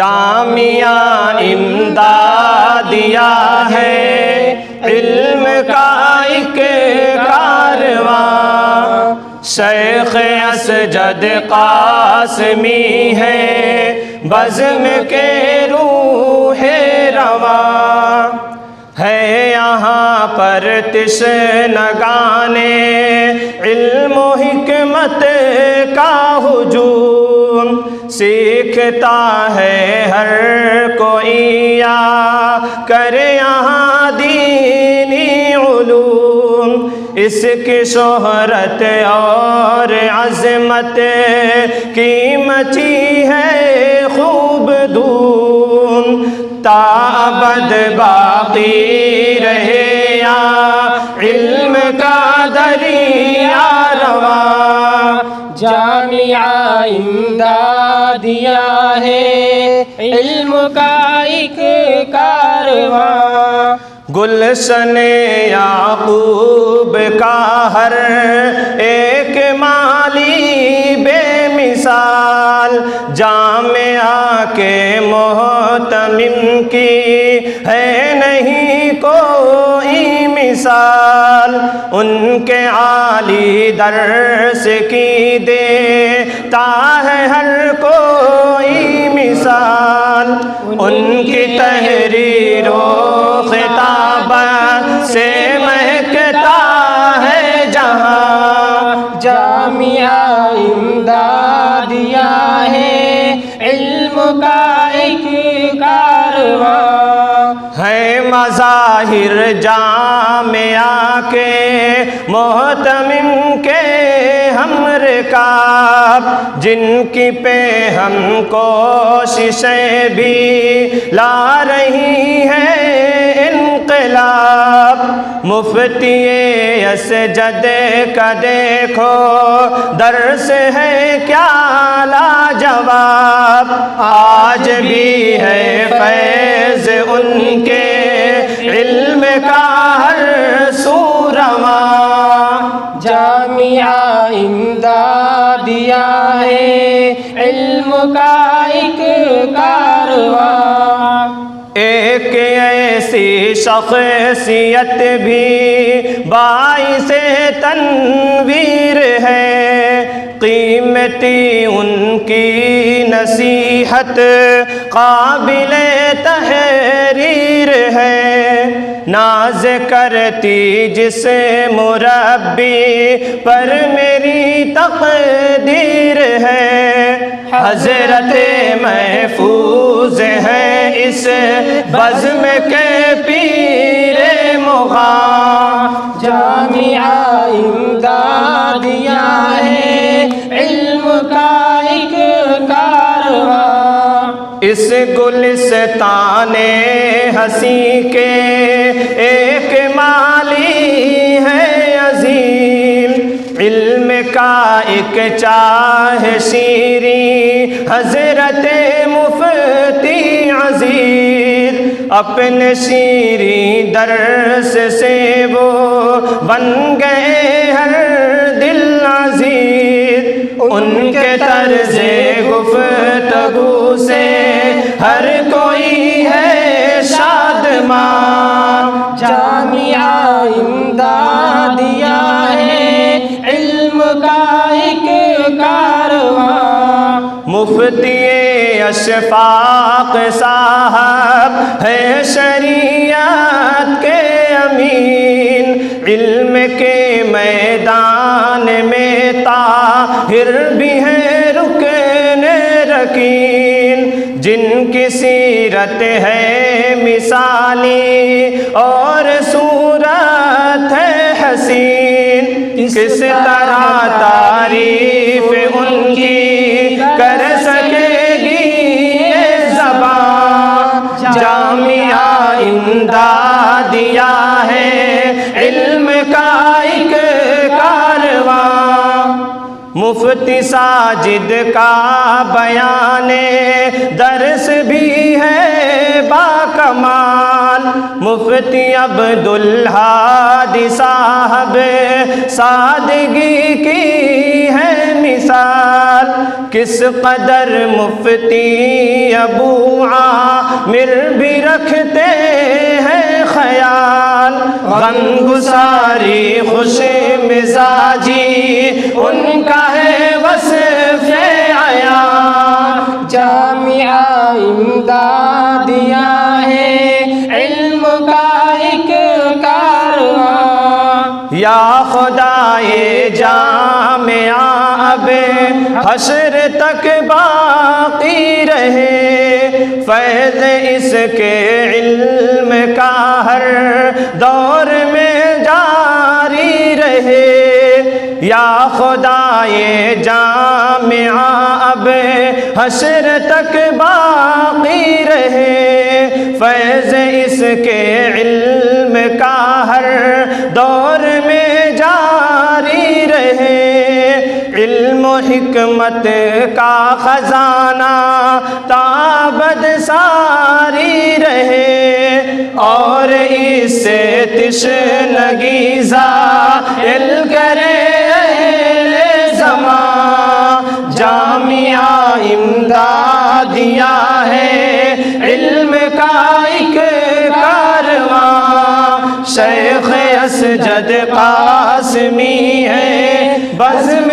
جامعہ امدادیہ ہے علم کا ایک کارواں، شیخ اسجد قاسمی ہے بزم کے روح رواں، ہے یہاں پر تشنگان علم و حکمت کا ہجوم، سیکھتا ہے ہر کوئی یا کر یہاں دینی علوم، اس کی شہرت اور عظمت کی مچی ہے خوب دھوم، تا ابد باقی رہے یا علم کا دریا رواں، جامعہ امدادیہ ہے علم کا ایک کارواں، گلشن یعقوب کا ہر ایک مالی بے مثال، جامعہ کے محتمم کی ہے نہیں کوئی مثال، ان کے عالی درس کی دیتا ہے ہر کوئی مثال، ان کی تحریر و خطابت سے مہکتا ہے جہاں، جامعہ امدادیہ ہے علم کا ایک کارواں، ہے مظاہر جامعہ کے محتمم کے ہم رکاب، جن کی پہ ہم کوششیں بھی لا رہی ہیں انقلاب، مفتی اسجد کا دیکھو درس ہے کیا لاجواب، آج بھی ہے فیض ان کے علم کا ہر سو رواں، جامعہ امدادیہ ہے علم کا ایک کارواں، ایک ایسی شخصیت بھی باعث تنویر ہے، قیمتی ان کی نصیحت قابل تحریر ہے، ناز کرتی جس مربی پر میری تقدیر ہے، حضرت محفوظ ہے اس بزم کے پیر مغاں، جامعہ امدادیہ ہے علم کا ایک کارواں، اس گلستان ہنسی کے ایک مالی ہے عظیم، علم کا ایک چاہ شیریں حضرت مفتی عزیز، اپنے شیریں درس سے وہ بن گئے ہر دل عزیز، ان کے طرز گفتگو سے ہر کوئی ہے شادمان، جامعہ امدادیہ ہے علم کا ایک کارواں، مفتی اشفاق صاحب ہے شریعت کے امین، علم کے میدان میں طاہر بھی ہے رکن رکین، جن کی سیرت ہے مثالی اور صورت ہے حسین، کس طرح تعریف ان کی کر سکے گی یہ زبان، جامعہ امدادیہ ہے علم کا ایک کارواں، مفتی ساجد کا بیان درس بھی ہے باکمال، مفتی عبدالہادی صاحب سادگی کی ہے مثال، کس قدر مفتی ابو عامر بھی رکھتے ہیں خیال، غم گساری خوش مزاجی ان کا ہے وصف عیان۔ جامعہ امدادیہ ہے علم کا ایک کارواں، یا خدائے جامعہ اب حشر تک باقی رہے، فیض اس کے علم کا ہر دور میں جاری رہے، یا خدائے جامعہ اب حشر تک باقی رہے، فیض اس کے علم کا ہر دور میں جاری رہے، علم و حکمت کا خزانہ تابد ساری رہے، اور اس سے تشنگی زائل کرے اہل زمان۔ جامعہ امدادیہ ہے علم کا ایک کارواں، شیخ اسجد قاسمی ہے بزم